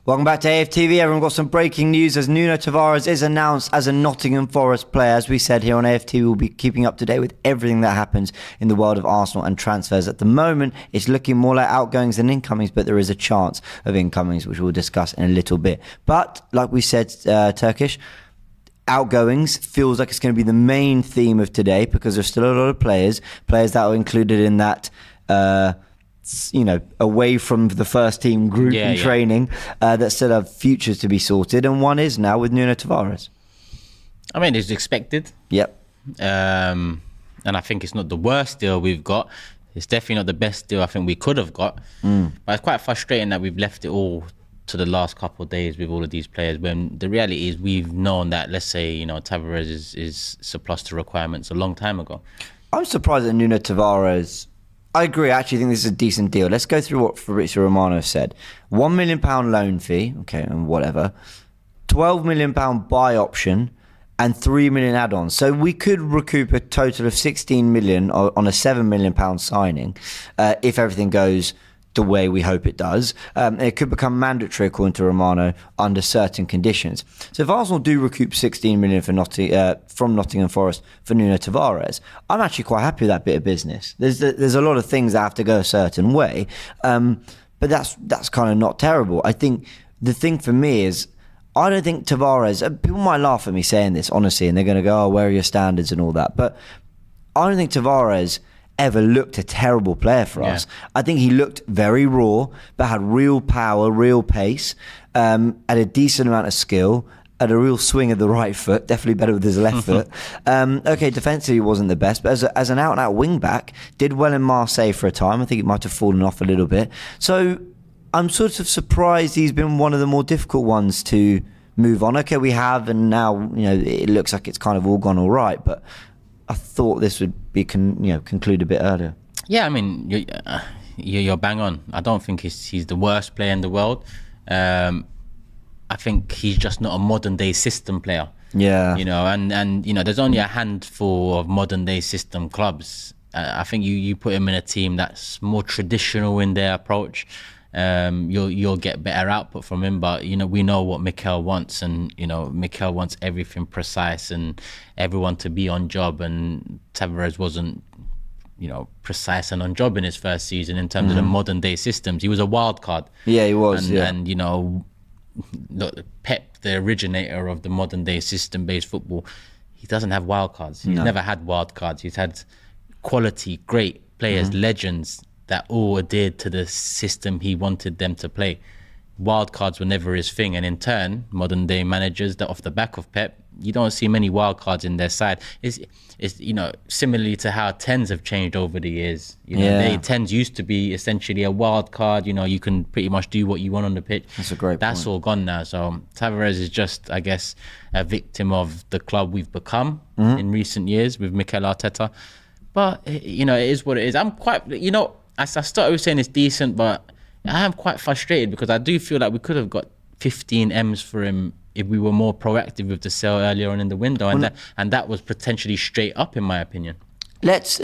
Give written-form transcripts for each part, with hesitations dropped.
Welcome back to AFTV. Everyone got some breaking news as Nuno Tavares is announced as a Nottingham Forest player. As we said here on AFTV, we'll be keeping up to date with everything that happens in the world of Arsenal and transfers. At the moment, it's looking more like outgoings than incomings, but there is a chance of incomings, which we'll discuss in a little bit. But, like we said, Turkish, outgoings feels like it's going to be the main theme of today because there's still a lot of players that are included in that away from the first team group in training that still have futures to be sorted, and one is now with Nuno Tavares. I mean, it's expected. Yep. And I think it's not the worst deal we've got. It's definitely not the best deal I think we could have got. But it's quite frustrating that we've left it all to the last couple of days with all of these players, when the reality is we've known that, let's say, Tavares is surplus to requirements a long time ago. I'm surprised that Nuno Tavares... I agree. I actually think this is a decent deal. Let's go through what Fabrizio Romano said. £1 million loan fee, okay, and whatever. £12 million buy option and £3 million add-ons. So we could recoup a total of £16 million on a £7 million signing if everything goes the way we hope it does. It could become mandatory, according to Romano, under certain conditions. So if Arsenal do recoup £16 million from Nottingham Forest for Nuno Tavares, I'm actually quite happy with that bit of business. There's a lot of things that have to go a certain way, but that's kind of not terrible. I think the thing for me is, I don't think Tavares... people might laugh at me saying this, honestly, and they're going to go, oh, where are your standards and all that, but I don't think Tavares ever looked a terrible player for us. I think he looked very raw, but had real power, real pace, had a decent amount of skill, had a real swing of the right foot, definitely better with his left foot. Okay, defensively he wasn't the best, but as an out-and-out wing-back, did well in Marseille for a time. I think it might have fallen off a little bit. So I'm sort of surprised he's been one of the more difficult ones to move on. Okay, we have, and now it looks like it's kind of all gone all right, but I thought this would be conclude a bit earlier. Yeah, I mean, you're bang on. I don't think he's the worst player in the world. I think he's just not a modern day system player. Yeah. And there's only a handful of modern day system clubs. I think you put him in a team that's more traditional in their approach. You'll get better output from him, but we know what Mikel wants, and Mikel wants everything precise and everyone to be on job, and Tavares wasn't precise and on job in his first season in terms of the modern day systems. He was a wild card. Yeah, he was. And look, Pep, the originator of the modern day system based football, he doesn't have wild cards. He's never had wild cards. He's had quality, great players, legends that all adhered to the system he wanted them to play. Wild cards were never his thing, and in turn, modern day managers that off the back of Pep, you don't see many wild cards in their side. It's similarly to how 10s have changed over the years. 10s used to be essentially a wild card. You can pretty much do what you want on the pitch. That's a great point. All gone now. So Tavares is just, I guess, a victim of the club we've become in recent years with Mikel Arteta. But it is what it is. I'm quite, I started with saying it's decent, but I am quite frustrated because I do feel like we could have got 15 M's for him if we were more proactive with the sale earlier on in the window, and that was potentially straight up, in my opinion. Let's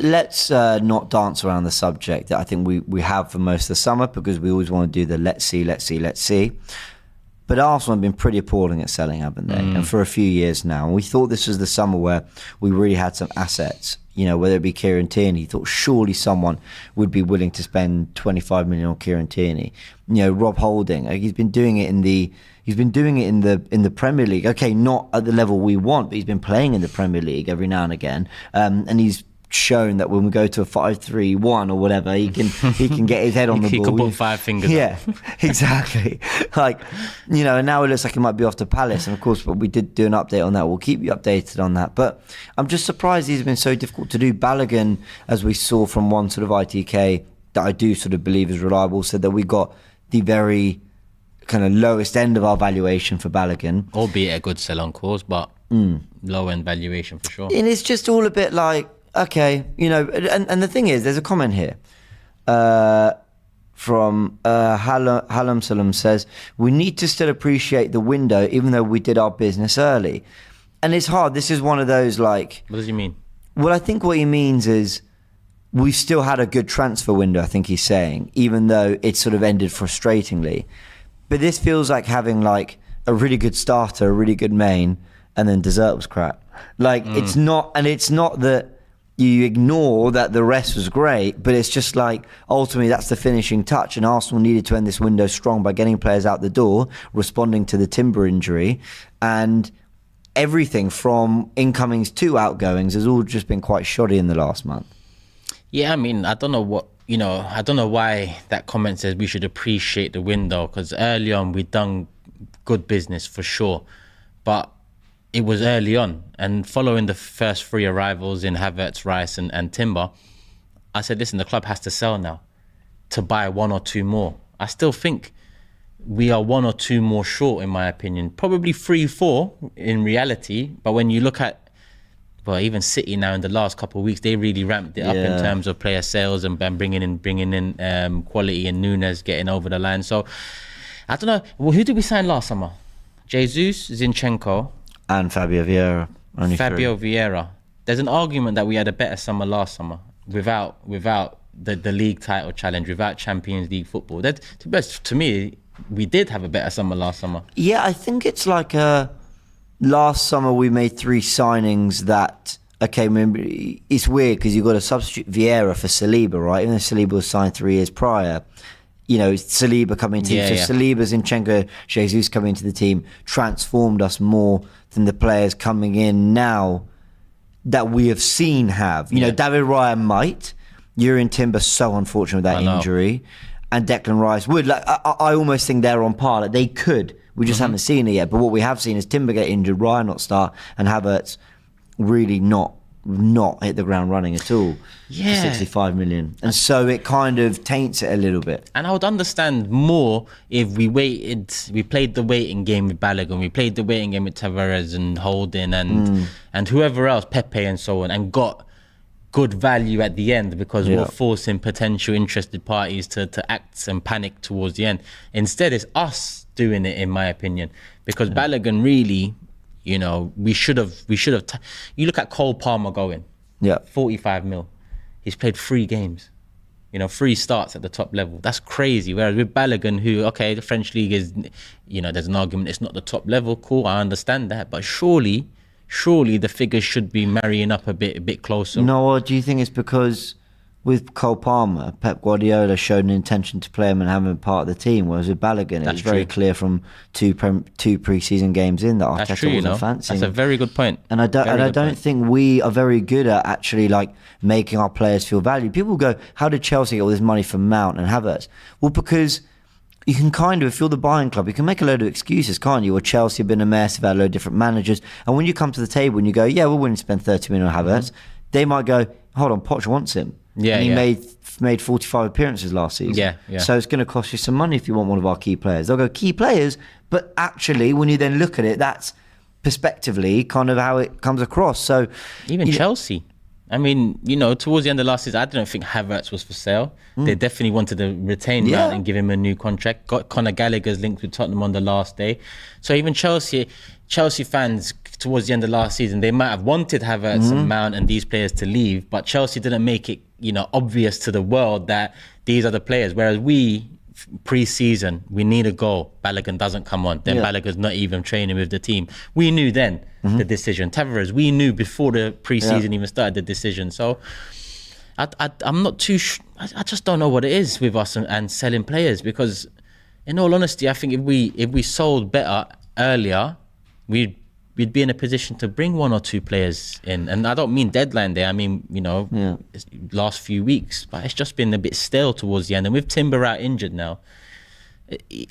not dance around the subject that I think we have for most of the summer, because we always want to do the let's see. But Arsenal have been pretty appalling at selling, haven't they? And for a few years now. And we thought this was the summer where we really had some assets. Whether it be Kieran Tierney, thought surely someone would be willing to spend 25 million on Kieran Tierney. Rob Holding, he's been doing it in the Premier League. Okay, not at the level we want, but he's been playing in the Premier League every now and again, and he's shown that when we go to a 5-3-1 or whatever, he can get his head on the ball. He can put 5 fingers up. Exactly. And now it looks like he might be off to Palace, and of course, but we did do an update on that. We'll keep you updated on that. But I'm just surprised these have been so difficult to do. Balogun, as we saw from one sort of ITK that I do sort of believe is reliable, said that we got the very kind of lowest end of our valuation for Balogun. Albeit a good sell-on cause, but low-end valuation for sure. And it's just all a bit like, okay, and the thing is, there's a comment here from Halam Salam says, we need to still appreciate the window even though we did our business early. And it's hard. This is one of those like... What does he mean? Well, I think what he means is we've still had a good transfer window, I think he's saying, even though it sort of ended frustratingly. But this feels like having like a really good starter, a really good main, and then dessert was crap. Like it's not that you ignore that the rest was great, but it's just like ultimately that's the finishing touch, and Arsenal needed to end this window strong by getting players out the door, responding to the Timber injury, and everything from incomings to outgoings has all just been quite shoddy in the last month. Yeah, I mean, I don't know why that comment says we should appreciate the window, because early on we done good business for sure, but it was early on, and following the first 3 arrivals in Havertz, Rice and Timber, I said, listen, the club has to sell now to buy 1 or 2 more. I still think we are 1 or 2 more short, in my opinion. Probably 3, 4 in reality, but when you look at, well, even City now in the last couple of weeks, they really ramped it up in terms of player sales and bringing in quality, and Nunes getting over the line. So I don't know. Well, who did we sign last summer? Jesus, Zinchenko, and Fabio Vieira. Vieira. There's an argument that we had a better summer last summer without the league title challenge, without Champions League football. That, to me, we did have a better summer last summer. Yeah, I think it's like last summer we made 3 signings that, okay, remember, it's weird because you've got to substitute Vieira for Saliba, right? Even though Saliba was signed 3 years prior. You know, Saliba coming into the team. So Saliba, Zinchenko, Jesus coming into the team transformed us more than the players coming in now that we have seen have. You know, David Raya might. Yuri Timber, so unfortunate with that injury. And Declan Rice would. Like, I almost think they're on par. Like, they could. We just haven't seen it yet. But what we have seen is Timber get injured, Raya not start, and Havertz really not hit the ground running at all for 65 million. And so it kind of taints it a little bit. And I would understand more if we played the waiting game with Balogun, we played the waiting game with Tavares and Holding and whoever else, Pepe and so on, and got good value at the end, because we're forcing potential interested parties to act and panic towards the end. Instead, it's us doing it, in my opinion, because Balogun really, you know, we should have. You look at Cole Palmer going, 45 mil. He's played 3 games, you know, 3 starts at the top level. That's crazy. Whereas with Balogun, who, okay, the French league is, you know, there's an argument it's not the top level. Cool, I understand that, but surely the figures should be marrying up a bit closer. No, or do you think it's because with Cole Palmer, Pep Guardiola showed an intention to play him and have him part of the team, whereas with Balogun, it was very clear from 2 pre-season games in that Arteta wasn't fancying. That's a very good point. And I don't think we are very good at actually like making our players feel valued. People go, how did Chelsea get all this money from Mount and Havertz? Well, because you can kind of, if you're the buying club, you can make a load of excuses, can't you? Or Chelsea have been a mess, they've had a load of different managers. And when you come to the table and you go, yeah, we're willing to spend 30 million on Havertz, they might go, hold on, Poch wants him. Yeah, and he made 45 appearances last season. Yeah. So it's going to cost you some money if you want one of our key players. They'll go, key players, but actually, when you then look at it, that's prospectively kind of how it comes across. So even Chelsea, I mean, you know, towards the end of last season, I don't think Havertz was for sale. They definitely wanted to retain Mount and give him a new contract. Got Conor Gallagher's linked with Tottenham on the last day. So even Chelsea fans towards the end of last season, they might have wanted Havertz and Mount and these players to leave, but Chelsea didn't make it, you know, obvious to the world that these are the players. Whereas we, pre-season, we need a goal. Balogun doesn't come on. Then Balogun's not even training with the team. We knew then the decision. Tavares, we knew before the pre-season even started the decision. So I'm not too. I just don't know what it is with us and selling players, because, in all honesty, I think if we sold better earlier, we'd be in a position to bring 1 or 2 players in. And I don't mean deadline day. I mean, you know, last few weeks. But it's just been a bit stale towards the end. And with Timber out injured now,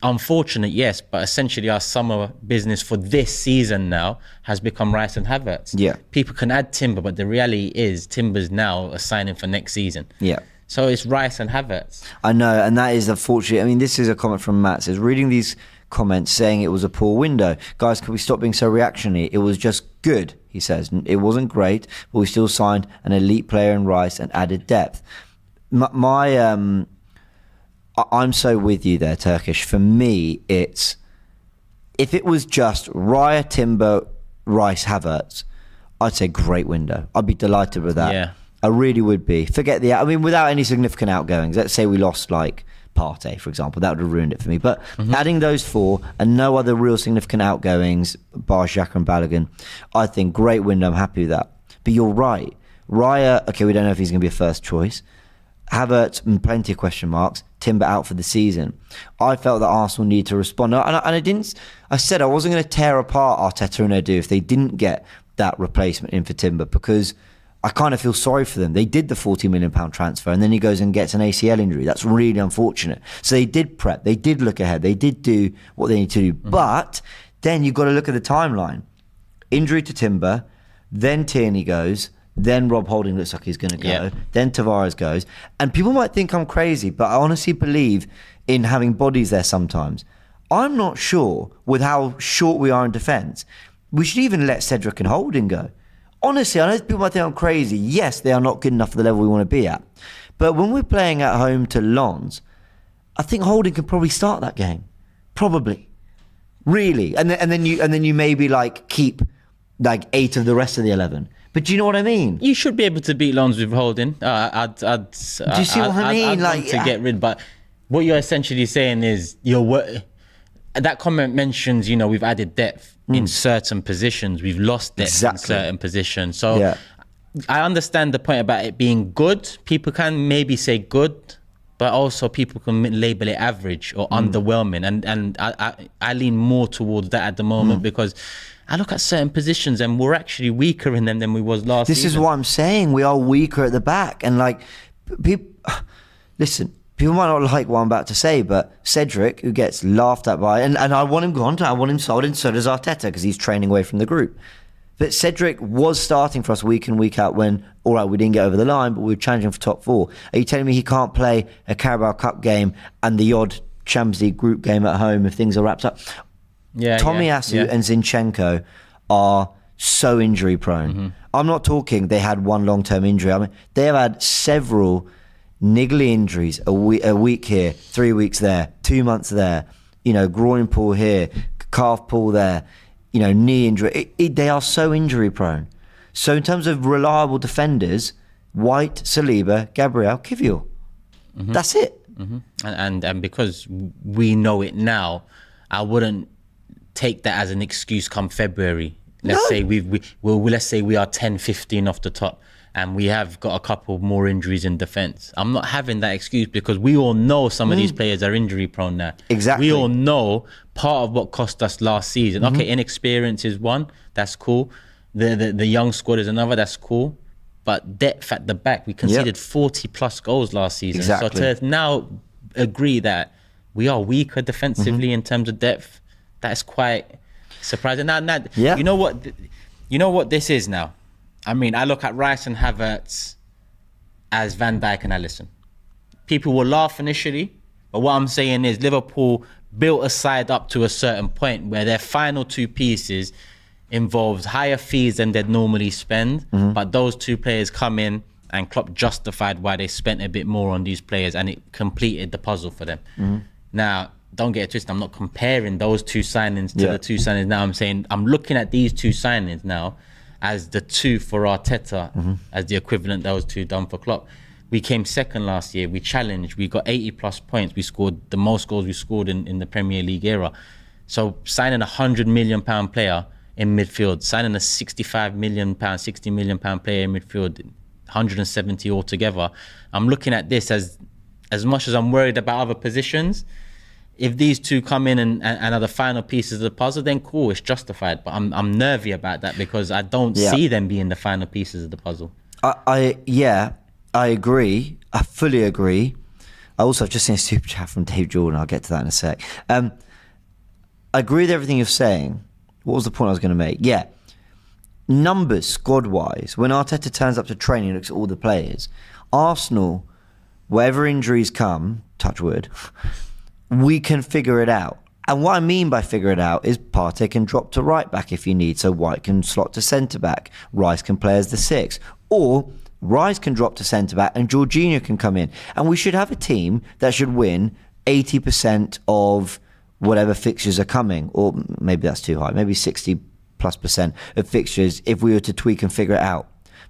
unfortunate, yes, but essentially our summer business for this season now has become Rice and Havertz. Yeah. People can add Timber, but the reality is Timber's now a signing for next season. Yeah. So it's Rice and Havertz. I know, and that is unfortunate. I mean, this is a comment from Matt. It says, reading these comments saying it was a poor window. Guys, can we stop being so reactionary? It was just good, he says. It wasn't great, but we still signed an elite player in Rice and added depth. I'm so with you there, Turkish. For me, it's, if it was just Raya, Timber, Rice, Havertz, I'd say great window. I'd be delighted with that. Yeah. I really would be. Forget I mean, without any significant outgoings. Let's say we lost like Partey, for example. That would have ruined it for me. But adding those 4 and no other real significant outgoings, bar Xhaka and Balogun, I think great window. I'm happy with that. But you're right. Raya, okay, we don't know if he's going to be a first choice. Havertz, plenty of question marks. Timber out for the season. I felt that Arsenal needed to respond. And I said I wasn't going to tear apart Arteta and Edu if they didn't get that replacement in for Timber, because I kind of feel sorry for them. They did the £40 million transfer and then he goes and gets an ACL injury. That's really unfortunate. So they did prep. They did look ahead. They did do what they need to do. But then you've got to look at the timeline. Injury to Timber, then Tierney goes, then Rob Holding looks like he's going to go. Then Tavares goes. And people might think I'm crazy, but I honestly believe in having bodies there sometimes. I'm not sure with how short we are in defence. We should even let Cedric and Holding go. Honestly, I know people might think I'm crazy. Yes, they are not good enough for the level we want to be at. But when we're playing at home to Lens, I think Holding can probably start that game. Probably. Really. And then you maybe like keep like 8 of the rest of the 11. But do you know what I mean? You should be able to beat Lens with Holding. Do you see what I mean? I'd like to get rid, but what you're essentially saying is that comment mentions, we've added depth in certain positions. We've lost depth in certain positions. So I understand the point about it being good. People can maybe say good, but also people can label it average or underwhelming. And I lean more towards that at the moment because I look at certain positions and we're actually weaker in them than we was last season. This is what I'm saying. We are weaker at the back. And like, listen, people might not like what I'm about to say, but Cedric, who gets laughed at by, and I want him gone, I want him sold, and so does Arteta because he's training away from the group. But Cedric was starting for us week in, week out when, all right, we didn't get over the line, but we were challenging for top 4. Are you telling me he can't play a Carabao Cup game and the odd Champions League group game at home if things are wrapped up? Tomiyasu and Zinchenko are so injury prone. I'm not talking they had one long-term injury. I mean, they have had several niggly injuries, a week here, 3 weeks there, 2 months there, groin pull here, calf pull there, knee injury. They are so injury prone. So in terms of reliable defenders, White, Saliba, Gabriel, Kivior. That's it. And because we know it now, I wouldn't take that as an excuse come February. Let's say let's say we are 10, 15 off the top and we have got a couple more injuries in defence. I'm not having that excuse because we all know some of these players are injury prone now. Exactly. We all know part of what cost us last season. Okay, inexperience is one. That's cool. The young squad is another. That's cool. But depth at the back, we conceded 40 plus goals last season. Exactly. So to now agree that we are weaker defensively in terms of depth, that's quite surprising. Now, you know what this is now? I mean, I look at Rice and Havertz as Van Dijk and Alisson. People will laugh initially, but what I'm saying is Liverpool built a side up to a certain point where their final 2 pieces involves higher fees than they'd normally spend, but those 2 players come in and Klopp justified why they spent a bit more on these players and it completed the puzzle for them. Now, don't get it twisted, I'm not comparing those 2 signings to the 2 signings now. I'm saying I'm looking at these 2 signings now as the 2 for Arteta, as the equivalent those 2 done for Klopp. We came second last year, we challenged, we got 80 plus points, we scored the most goals we scored in the Premier League era. So signing £100 million player in midfield, signing a £65 million, £60 million player in midfield, 170 altogether. I'm looking at this as much as I'm worried about other positions. If these 2 come in and are the final pieces of the puzzle, then cool, it's justified. But I'm nervy about that because I don't see them being the final pieces of the puzzle. I agree. I fully agree. I also have just seen a super chat from Dave Jordan. I'll get to that in a sec. I agree with everything you're saying. What was the point I was going to make? Yeah. Numbers, squad-wise, when Arteta turns up to training and looks at all the players, Arsenal, wherever injuries come, touch wood, we can figure it out. And what I mean by figure it out is Partey can drop to right back if you need, so White can slot to centre back. Rice can play as the 6. Or Rice can drop to centre back and Jorginho can come in. And we should have a team that should win 80% of whatever fixtures are coming. Or maybe that's too high. Maybe 60+% of fixtures if we were to tweak and figure it out.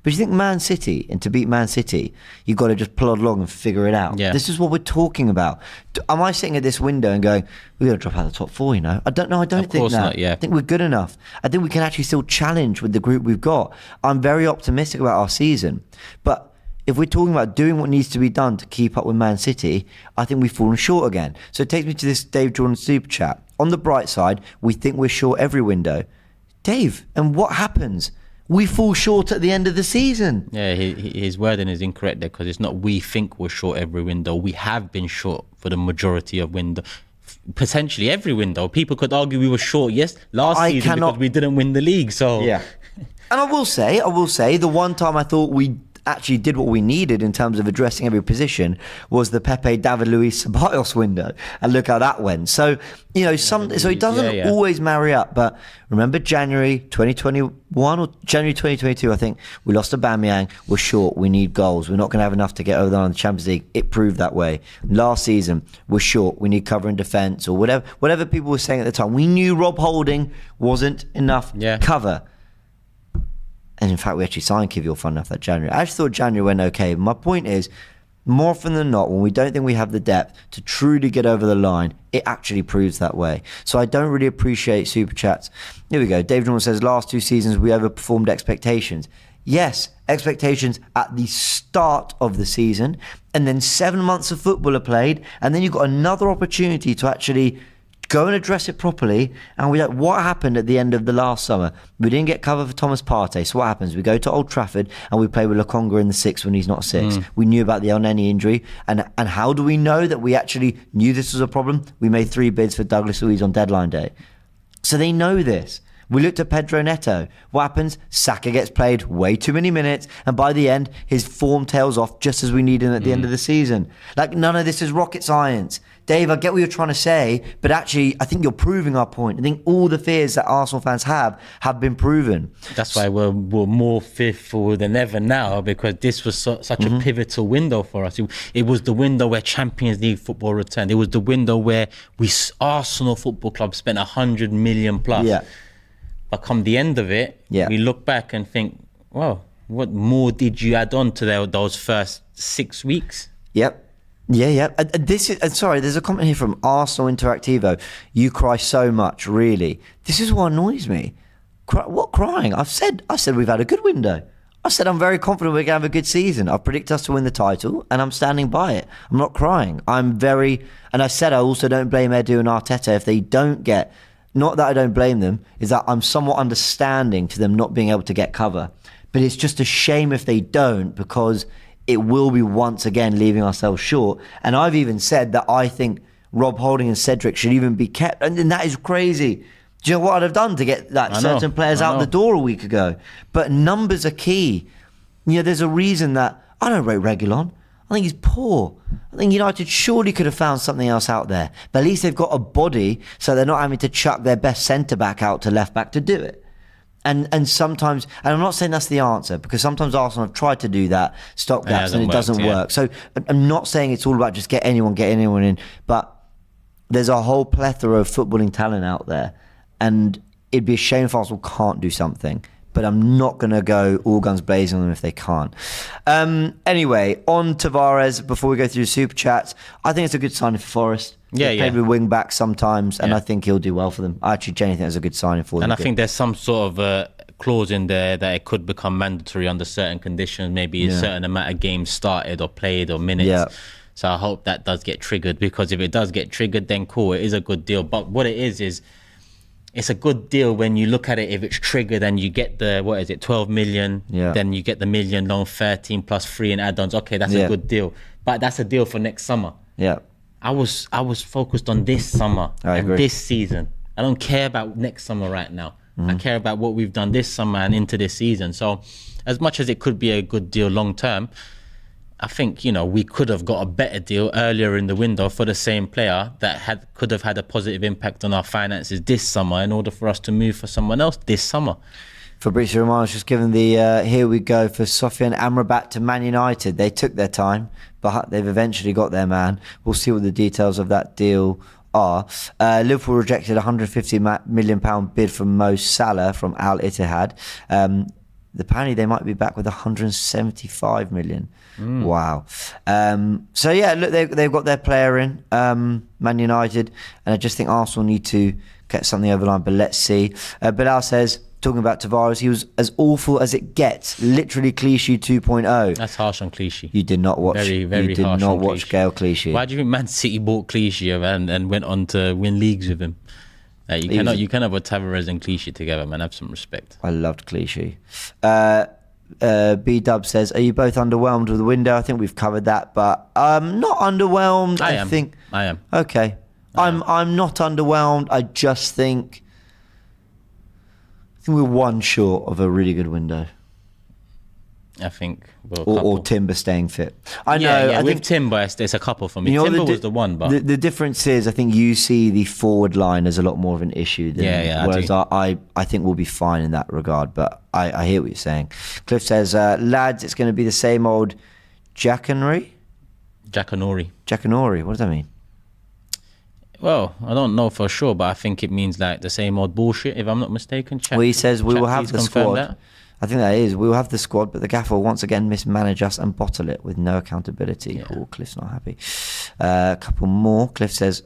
But you think Man City, and to beat Man City, you've got to just plod along and figure it out. Yeah. This is what we're talking about. Am I sitting at this window and going, we're going to drop out of the top 4, you know? I don't know. I don't Of think course that. not, yeah. I think we're good enough. I think we can actually still challenge with the group we've got. I'm very optimistic about our season. But if we're talking about doing what needs to be done to keep up with Man City, I think we've fallen short again. So it takes me to this Dave Jordan super chat. On the bright side, we think we're short every window. Dave, and what happens? We fall short at the end of the season. Yeah, his wording is incorrect there, because it's not we think we're short every window. We have been short for the majority of window. Potentially every window. People could argue we were short, last season because we didn't win the league. So yeah. And I will say, the one time I thought we actually did what we needed in terms of addressing every position was the Pepe David Luiz Ceballos window, and look how that went. So you know, so it doesn't always marry up. But remember January 2021 or January 2022, I think we lost to Aubameyang. We're short. We need goals. We're not going to have enough to get over the line in the Champions League. It proved that way. Last season, we're short. We need cover and defence, or whatever people were saying at the time. We knew Rob Holding wasn't enough cover. And in fact, we actually signed Kivior fun enough that January. I actually thought January went okay. My point is, more often than not, when we don't think we have the depth to truly get over the line, it actually proves that way. So I don't really appreciate super chats. Here we go. David Norman says, last 2 seasons we overperformed expectations. Yes, expectations at the start of the season, and then 7 months of football are played, and then you've got another opportunity to actually go and address it properly. And we're like, what happened at the end of the last summer? We didn't get cover for Thomas Partey. So what happens? We go to Old Trafford and we play with Lokonga in the 6 when he's not 6. We knew about the El Neni injury. And how do we know that we actually knew this was a problem? We made 3 bids for Douglas Luiz on deadline day. So they know this. We looked at Pedro Neto. What happens? Saka gets played way too many minutes, and by the end, his form tails off just as we need him at the end of the season. Like, none of this is rocket science. Dave, I get what you're trying to say, but actually, I think you're proving our point. I think all the fears that Arsenal fans have been proven. That's why we're more fearful than ever now, because this was such a pivotal window for us. It was the window where Champions League football returned. It was the window where Arsenal Football Club spent 100 million plus. Yeah. But come the end of it, we look back and think, well, what more did you add on to those first 6 weeks? Yep. Yeah. Sorry, there's a comment here from Arsenal Interactivo. You cry so much, really. This is what annoys me. What crying? I said we've had a good window. I said I'm very confident we're going to have a good season. I predict us to win the title, and I'm standing by it. I'm not crying. And I said I also don't blame Edu and Arteta if they don't get... Not that I don't blame them, is that I'm somewhat understanding to them not being able to get cover. But it's just a shame if they don't, because it will be once again leaving ourselves short. And I've even said that I think Rob Holding and Cedric should even be kept. And that is crazy. Do you know what I'd have done to get certain players out the door a week ago? But numbers are key. You know, there's a reason that I don't rate Reguilon. I think he's poor. I think United surely could have found something else out there. But at least they've got a body, so they're not having to chuck their best centre-back out to left-back to do it. And sometimes, and I'm not saying that's the answer, because sometimes Arsenal have tried to do that, stopgaps, and it doesn't work. So I'm not saying it's all about just get anyone in. But there's a whole plethora of footballing talent out there. And it'd be a shame if Arsenal can't do something. But I'm not going to go all guns blazing on them if they can't. Anyway, on Tavares, before we go through super chats, I think it's a good signing for Forest. He's played with wing back sometimes, and I think he'll do well for them. I actually genuinely think it's a good signing for them. And I think there's some sort of clause in there that it could become mandatory under certain conditions, maybe a certain amount of games started or played or minutes. Yeah. So I hope that does get triggered, because if it does get triggered, then cool, it is a good deal. But what it is it's a good deal when you look at it. If it's triggered and you get the 12 million, then you get the million loan, 13 plus 3 in add-ons. Okay, that's a good deal. But that's a deal for next summer. Yeah. I was focused on this summer and this season. I don't care about next summer right now. I care about what we've done this summer and into this season. So as much as it could be a good deal long term, I think, we could have got a better deal earlier in the window for the same player that could have had a positive impact on our finances this summer in order for us to move for someone else this summer. Fabrizio Romano's just given the here we go for Sofian Amrabat to Man United. They took their time, but they've eventually got their man. We'll see what the details of that deal are. Liverpool rejected a £150 million bid from Mo Salah from Al Ittihad. Apparently they might be back with 175 million. Wow. So yeah, look, they've got their player in, Man United, and I just think Arsenal need to get something over the line, but let's see. Bilal says, talking about Tavares, he was as awful as it gets, literally Clichy 2.0. That's harsh on Clichy. You did not watch. Very, very you did harsh not on watch Clichy. Gael Clichy. Why do you think Man City bought Clichy and went on to win leagues with him? You cannot put Tavares and Clichy together, man. Have some respect. I loved Clichy. B-Dub says, are you both underwhelmed with the window? I think we've covered that, but not underwhelmed. I am. Okay. I'm not underwhelmed. I just think we're one short of a really good window. I think or Timber staying fit. I know. Yeah, I with think Timber, it's a couple for me. Timber was the one, but the difference is, I think you see the forward line as a lot more of an issue. Whereas I think we'll be fine in that regard. But I hear what you're saying. Cliff says, lads, it's going to be the same old Jackanory. What does that mean? Well, I don't know for sure, but I think it means like the same old bullshit, if I'm not mistaken. Well, he says we will have the squad. That. I think that is. We will have the squad, but the gaffer will once again mismanage us and bottle it with no accountability. Yeah. Oh, Cliff's not happy. A couple more. Cliff says,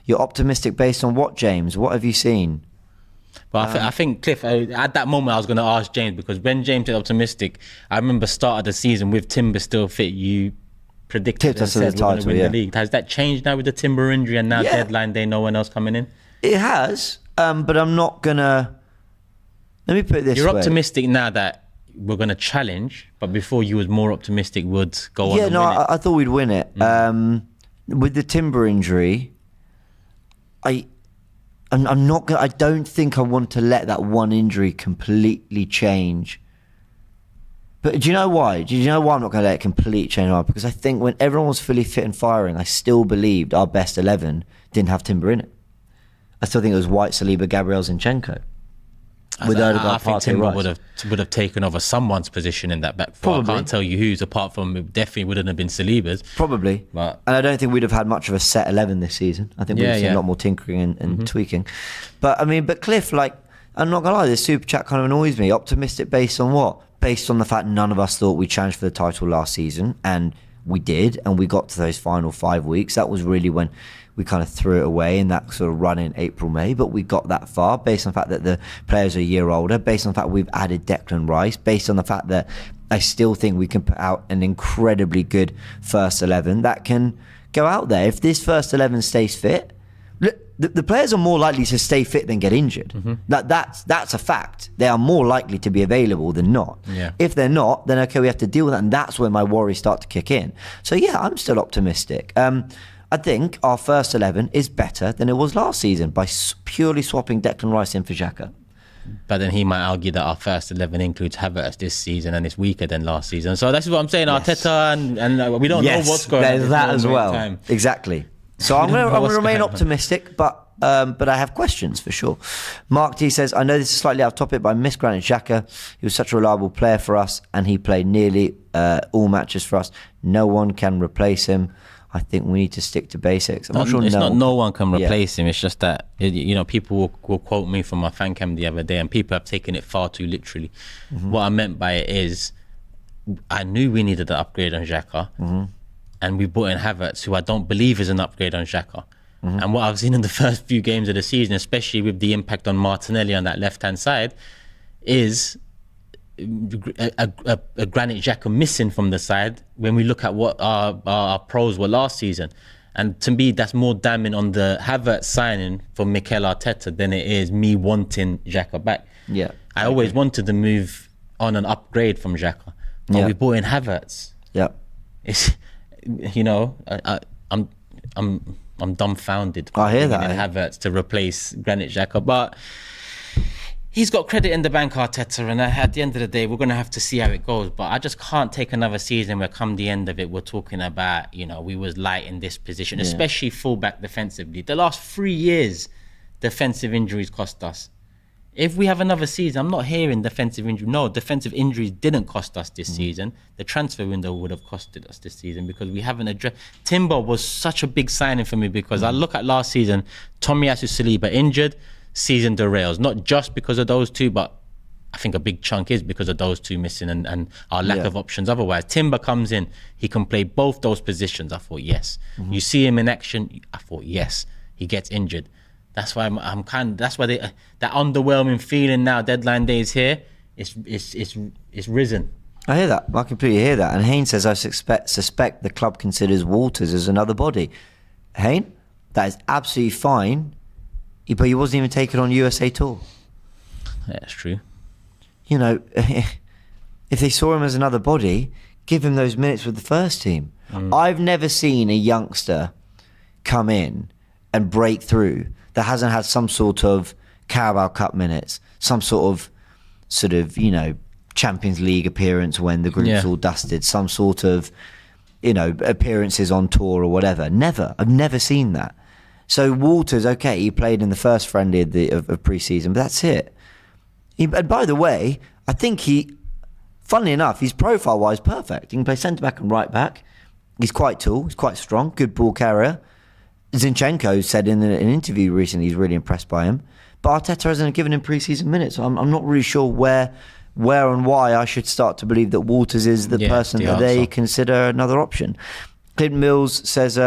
you're optimistic based on what, James? What have you seen? But I think, Cliff, at that moment I was going to ask James, because when James said optimistic, I remember start of the season with Timber still fit, you predicted and said we're going to win the league. Has that changed now with the Timber injury and now deadline day, no one else coming in? It has, but I'm not going to... Let me put it this way. You're optimistic now that we're going to challenge, but before you was more optimistic would go on and win it. I thought we'd win it. With the Timber injury, I'm not going. I don't think I want to let that one injury completely change. But do you know why? Do you know why I'm not going to let it completely change? Because I think when everyone was fully fit and firing, I still believed our best 11 didn't have Timber in it. I still think it was White, Saliba, Gabriel, Zinchenko. I think Timber would have taken over someone's position in that back four. I can't tell you whose, apart from it definitely wouldn't have been Saliba's. Probably. And I don't think we'd have had much of a set 11 this season. I think we'd have seen a lot more tinkering and tweaking. But Cliff, like, I'm not going to lie, this super chat kind of annoys me. Optimistic based on what? Based on the fact none of us thought we challenged for the title last season, and we did, and we got to those final 5 weeks. That was really when we kind of threw it away in that sort of run in April, May, but we got that far based on the fact that the players are a year older, based on the fact we've added Declan Rice, based on the fact that I still think we can put out an incredibly good first 11 that can go out there. If this first 11 stays fit, the players are more likely to stay fit than get injured. That's a fact. They are more likely to be available than not. If they're not, then okay, we have to deal with that, and that's when my worries start to kick in. So yeah, I'm still optimistic. I think our first 11 is better than it was last season by purely swapping Declan Rice in for Xhaka. But then he might argue that our first 11 includes Havertz this season and it's weaker than last season. So that's what I'm saying. Arteta and we don't know what's going on. There's that as well. Exactly. So I'm going to remain optimistic, but I have questions for sure. Mark T says, I know this is slightly out of topic, but I miss Granit Xhaka. He was such a reliable player for us, and he played nearly all matches for us. No one can replace him. I think we need to stick to basics. I'm not sure. It's not no one can replace him. It's just that people will quote me from my fan cam the other day, and people have taken it far too literally. What I meant by it is, I knew we needed an upgrade on Xhaka, and we brought in Havertz, who I don't believe is an upgrade on Xhaka. And what I've seen in the first few games of the season, especially with the impact on Martinelli on that left-hand side, is a Granit Xhaka missing from the side when we look at what our pros were last season. And to me, that's more damning on the Havertz signing for Mikel Arteta than it is me wanting Xhaka back. I always wanted to move on an upgrade from Xhaka, but we brought in Havertz. It's I'm dumbfounded. I hear that. Havertz to replace Granit Xhaka, but he's got credit in the bank, Arteta, and at the end of the day, we're going to have to see how it goes. But I just can't take another season where come the end of it, we're talking about, we was light in this position, especially fullback defensively. The last 3 years, defensive injuries cost us. If we have another season, I'm not hearing defensive injury. No, defensive injuries didn't cost us this season. The transfer window would have costed us this season because we haven't addressed. Timber was such a big signing for me because I look at last season, Tomiyasu Saliba injured, season derails. Not just because of those two, but I think a big chunk is because of those two missing and our lack of options. Otherwise, Timber comes in, he can play both those positions. I thought, yes. You see him in action, I thought, yes. He gets injured. That's why I'm kind of, that's why that underwhelming feeling now, deadline day is here, it's risen. I hear that. I completely hear that. And Hayne says, I suspect the club considers Walters as another body. Hayne, that is absolutely fine, but he wasn't even taken on USA tour. Yeah, that's true. You know, if they saw him as another body, give him those minutes with the first team. I've never seen a youngster come in and break through that hasn't had some sort of Carabao Cup minutes, some sort of, you know, Champions League appearance when the group's all dusted, some sort of, you know, appearances on tour or whatever. Never. I've never seen that. So Walters, okay, he played in the first friendly of pre-season, but that's it. And by the way, I think funnily enough, he's profile-wise perfect. He can play centre-back and right-back. He's quite tall. He's quite strong. Good ball carrier. Zinchenko said in an interview recently he's really impressed by him. But Arteta hasn't given him pre-season minutes. So I'm not really sure where and why I should start to believe that Walters is the person that they consider another option. Clinton Mills says,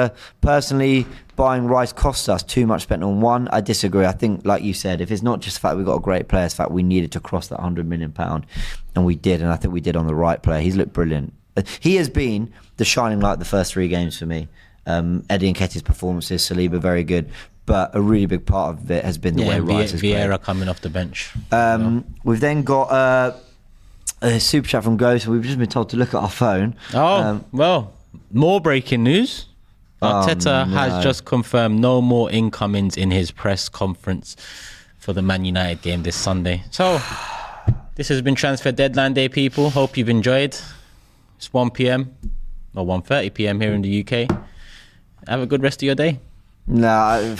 personally, buying Rice costs us too much spent on one. I disagree. I think, like you said, if it's not just the fact we've got a great player, it's the fact we needed to cross that £100 million, and we did, and I think we did on the right player. He's looked brilliant. He has been the shining light the first three games for me. Eddie Nketiah's performances, Saliba very good, but a really big part of it has been the way Rice has played. Vieira coming off the bench. We've then got a super chat from Ghost. We've just been told to look at our phone. Well, more breaking news. Arteta has just confirmed no more incomings in his press conference for the Man United game this Sunday. So this has been transfer deadline day, people. Hope you've enjoyed. It's 1 p.m. or 1:30 p.m. here in the UK. Have a good rest of your day. I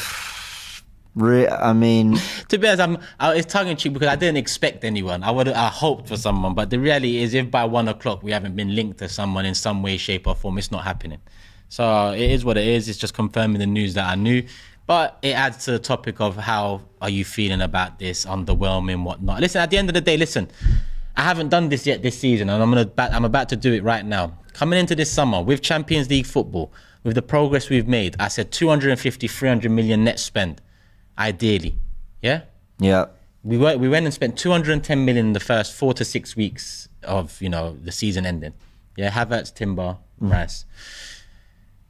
mean, to be honest, it's tongue in cheek because I didn't expect anyone. I hoped for someone, but the reality is, if by 1 o'clock we haven't been linked to someone in some way, shape, or form, it's not happening. So it is what it is. It's just confirming the news that I knew, but it adds to the topic of how are you feeling about this, underwhelming, whatnot. Listen, at the end of the day, I haven't done this yet this season, and I'm about to do it right now. Coming into this summer with Champions League football, with the progress we've made, I said 250, 300 million net spend. Ideally, yeah. We went and spent 210 million in the first 4 to 6 weeks of the season ending. Yeah, Havertz, Timber, Rice.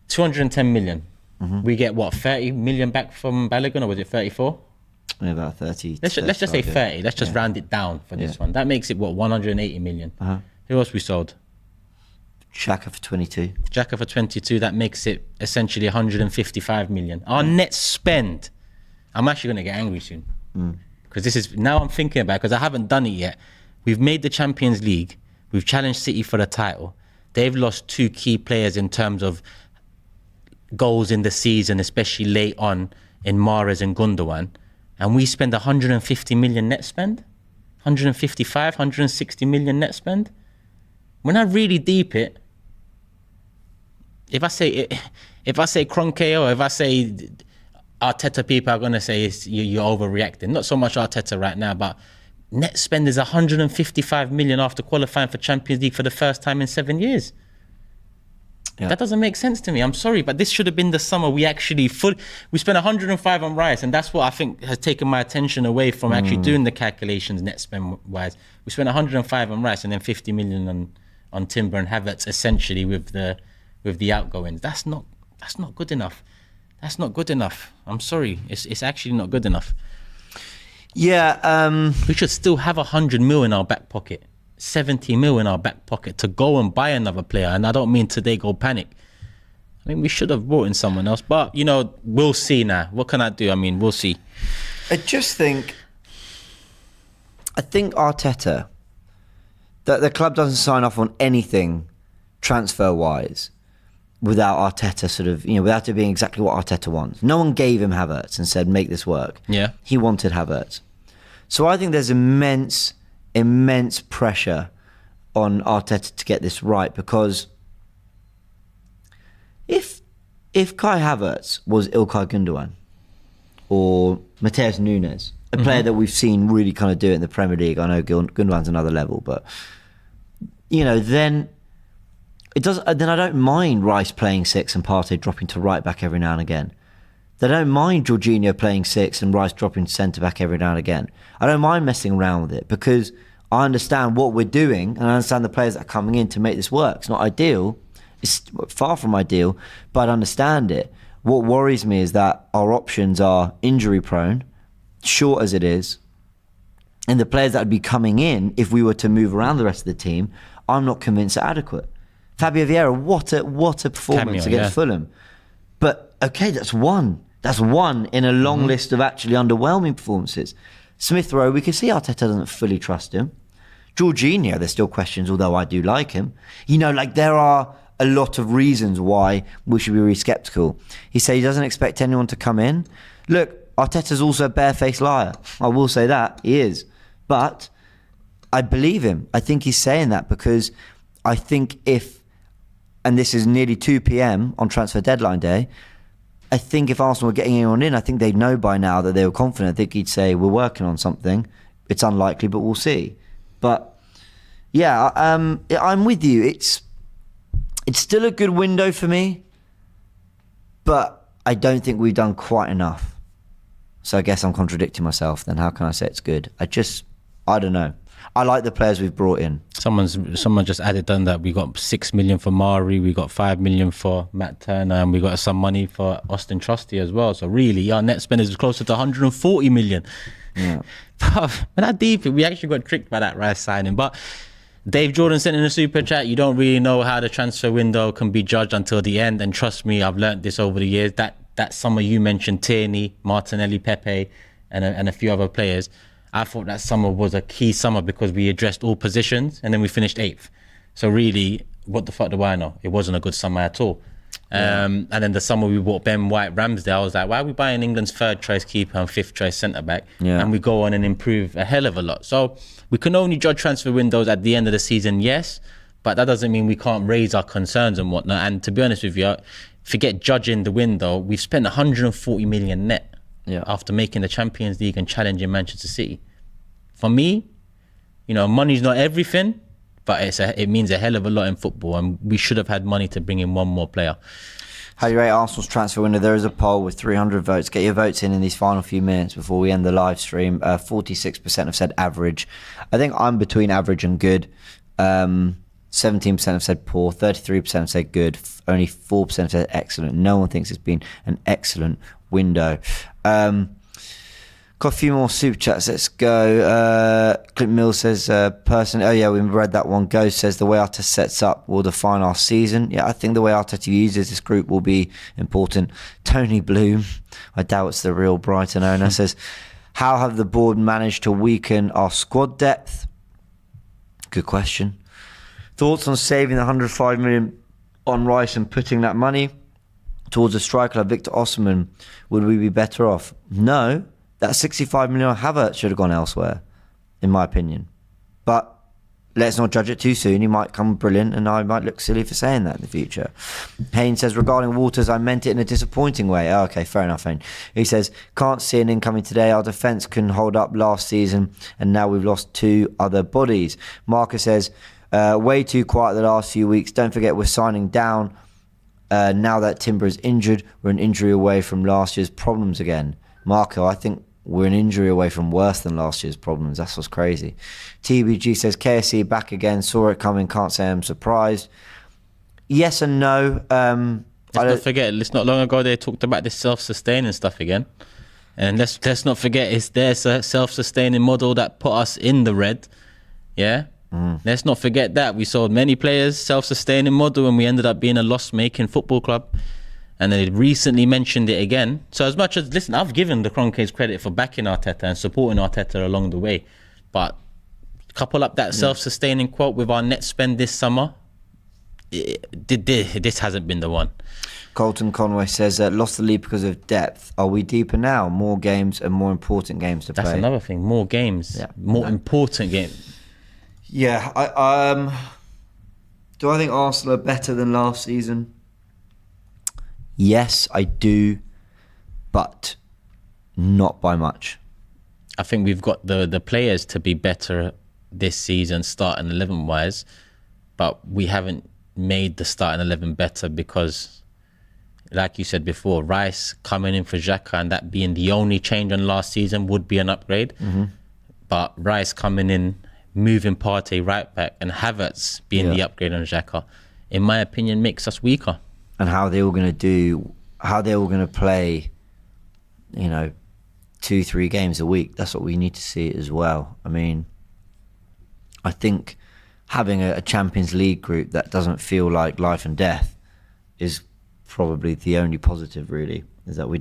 210 million. We get what, 30 million back from Balogun, or was it 34? Yeah, about 30. Let's just say 30. Let's just round it down for this one. That makes it what, 180 million. Who else we sold? Xhaka for 22. Xhaka for 22. That makes it essentially 155 million. Our net spend. I'm actually going to get angry soon because this is now I'm thinking about it because I haven't done it yet. We've made the Champions League. We've challenged City for the title. They've lost 2 key players in terms of goals in the season, especially late on in Mahrez and Gundogan. And we spend 150 million net spend, 155, 160 million net spend. When I really deep it, if I say Kroenke or if I say Arteta, people are going to say you're overreacting. Not so much Arteta right now, but net spend is 155 million after qualifying for Champions League for the first time in 7 years. Yeah. That doesn't make sense to me. I'm sorry, but this should have been the summer we spent 105 on Rice, and that's what I think has taken my attention away from actually doing the calculations net spend wise. We spent 105 on Rice and then 50 million on Timber and Havertz, essentially with the outgoings. That's not good enough. That's not good enough. I'm sorry. It's actually not good enough. Yeah. We should still have 100 mil in our back pocket, 70 mil in our back pocket to go and buy another player. And I don't mean today go panic. I mean, we should have brought in someone else. But, we'll see now. What can I do? I mean, we'll see. I think Arteta, that the club doesn't sign off on anything transfer-wise without Arteta without it being exactly what Arteta wants. No one gave him Havertz and said, make this work. Yeah. He wanted Havertz. So I think there's immense pressure on Arteta to get this right, because if Kai Havertz was Ilkay Gundogan or Mateus Nunes a player that we've seen really kind of do it in the Premier League. I know Gundogan's another level, but then it does. Then I don't mind Rice playing 6 and Partey dropping to right back every now and again. I don't mind Jorginho playing 6 and Rice dropping to centre back every now and again. I don't mind messing around with it because I understand what we're doing and I understand the players that are coming in to make this work. It's not ideal. It's far from ideal, but I understand it. What worries me is that our options are injury prone, short as it is, and the players that would be coming in, if we were to move around the rest of the team, I'm not convinced are adequate. Fabio Vieira, what a performance against Fulham. But okay, that's one. That's one in a long list of actually underwhelming performances. Smith Rowe, we can see Arteta doesn't fully trust him. Jorginho, there's still questions, although I do like him. There are a lot of reasons why we should be really sceptical. He said he doesn't expect anyone to come in. Look, Arteta's also a barefaced liar. I will say that, he is. But I believe him. I think he's saying that because I think and this is nearly 2 p.m. on transfer deadline day, I think if Arsenal were getting anyone in, I think they'd know by now that they were confident. I think he'd say, we're working on something. It's unlikely, but we'll see. But yeah, I'm with you. It's still a good window for me, but I don't think we've done quite enough. So I guess I'm contradicting myself. Then how can I say it's good? I don't know. I like the players we've brought in. Someone just added on that we got 6 million for Mari, we got 5 million for Matt Turner, and we got some money for Austin Trusty as well. So really, our net spend is closer to 140 million. Yeah. But that deep, we actually got tricked by that Rice signing. But Dave Jordan sent in a super chat. You don't really know how the transfer window can be judged until the end. And trust me, I've learnt this over the years. That summer you mentioned, Tierney, Martinelli, Pepe, and a few other players. I thought that summer was a key summer because we addressed all positions and then we finished 8th. So really, what the fuck do I know? It wasn't a good summer at all. Yeah. And then the summer we bought Ben White, Ramsdale, I was like, why are we buying England's 3rd choice keeper and 5th choice centre back? Yeah. And we go on and improve a hell of a lot. So we can only judge transfer windows at the end of the season, yes, but that doesn't mean we can't raise our concerns and whatnot. And to be honest with you, forget judging the window. We've spent 140 million net after making the Champions League and challenging Manchester City. For me, money's not everything, but it means a hell of a lot in football, and we should have had money to bring in one more player. How do you rate Arsenal's transfer window? There is a poll with 300 votes. Get your votes in these final few minutes before we end the live stream. 46% have said average. I think I'm between average and good. 17% have said poor. 33% have said good. Only 4% have said excellent. No one thinks it's been an excellent window. Got a few more super chats. Let's go. Clint Mills says, we read that one. Ghost says, the way Arteta sets up will define our season. Yeah, I think the way Arteta uses this group will be important. Tony Bloom, I doubt it's the real Brighton owner, says, how have the board managed to weaken our squad depth? Good question. Thoughts on saving the 105 million on Rice and putting that money towards a striker like Victor Osimhen? Would we be better off? No. That 65 million on Havertz should have gone elsewhere, in my opinion. But let's not judge it too soon. He might come brilliant and I might look silly for saying that in the future. Haynes says, regarding Waters, I meant it in a disappointing way. Oh, okay, fair enough, Haynes. He says, can't see an incoming today. Our defence couldn't hold up last season and now we've lost 2 other bodies. Marcus says, way too quiet the last few weeks. Don't forget we're signing down. Now that Timber is injured, we're an injury away from last year's problems again. Marco, I think we're an injury away from worse than last year's problems. That's what's crazy. TBG says, KSC back again. Saw it coming. Can't say I'm surprised. Yes and no. Let's not forget, it's not long ago they talked about this self-sustaining stuff again. And let's not forget, it's their self-sustaining model that put us in the red. Yeah? Let's not forget that. We sold many players, self-sustaining model, and we ended up being a loss-making football club. And they recently mentioned it again. So as much as, listen, I've given the Kroenkes credit for backing Arteta and supporting Arteta along the way. But couple up that self-sustaining quote with our net spend this summer, this hasn't been the one. Colton Conway says, lost the lead because of depth. Are we deeper now? More games and more important games to play. That's another thing. More games. Yeah. More important games. Yeah. Do I think Arsenal are better than last season? Yes, I do, but not by much. I think we've got the players to be better this season, starting 11 wise, but we haven't made the starting 11 better because, like you said before, Rice coming in for Xhaka and that being the only change on last season would be an upgrade. But Rice coming in, moving Partey right back, and Havertz being the upgrade on Xhaka, in my opinion, makes us weaker. And how they're all going to play, 2-3 games a week. That's what we need to see as well. I mean, I think having a Champions League group that doesn't feel like life and death is probably the only positive, really, is that we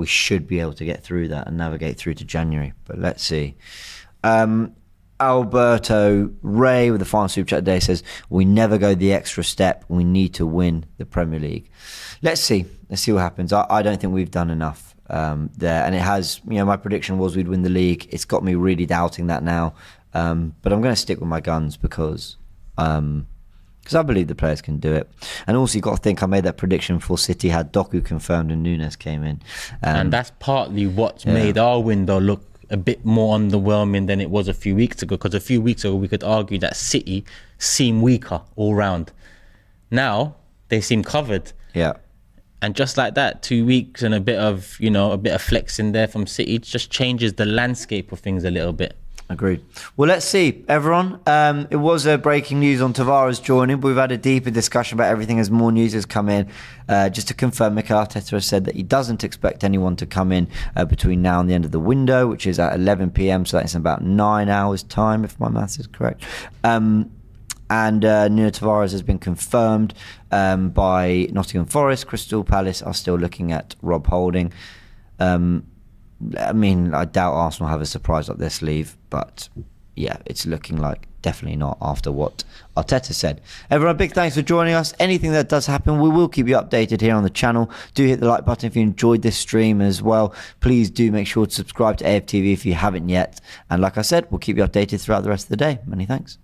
should be able to get through that and navigate through to January. But let's see. Alberto Ray with the final super chat today says, we never go the extra step. We need to win the Premier League. Let's see what happens. I don't think we've done enough there, and it has, my prediction was we'd win the league. It's got me really doubting that now, but I'm going to stick with my guns because I believe the players can do it. And also you've got to think, I made that prediction before City had Doku confirmed and Nunes came in, and that's partly what's made our window look a bit more underwhelming than it was a few weeks ago, because a few weeks ago we could argue that City seem weaker all round. Now they seem covered. Yeah. And just like that, 2 weeks and a bit of flexing there from City just changes the landscape of things a little bit. Agreed. Well, let's see, everyone. It was breaking news on Tavares joining, but we've had a deeper discussion about everything as more news has come in. Just to confirm, Mikel Arteta has said that he doesn't expect anyone to come in between now and the end of the window, which is at 11 p.m, so that's in about 9 hours' time, if my maths is correct. And Nuno Tavares has been confirmed by Nottingham Forest. Crystal Palace are still looking at Rob Holding. I doubt Arsenal have a surprise up their sleeve, but yeah, it's looking like definitely not after what Arteta said. Everyone, big thanks for joining us. Anything that does happen, we will keep you updated here on the channel. Do hit the like button if you enjoyed this stream as well. Please do make sure to subscribe to AFTV if you haven't yet. And like I said, we'll keep you updated throughout the rest of the day. Many thanks.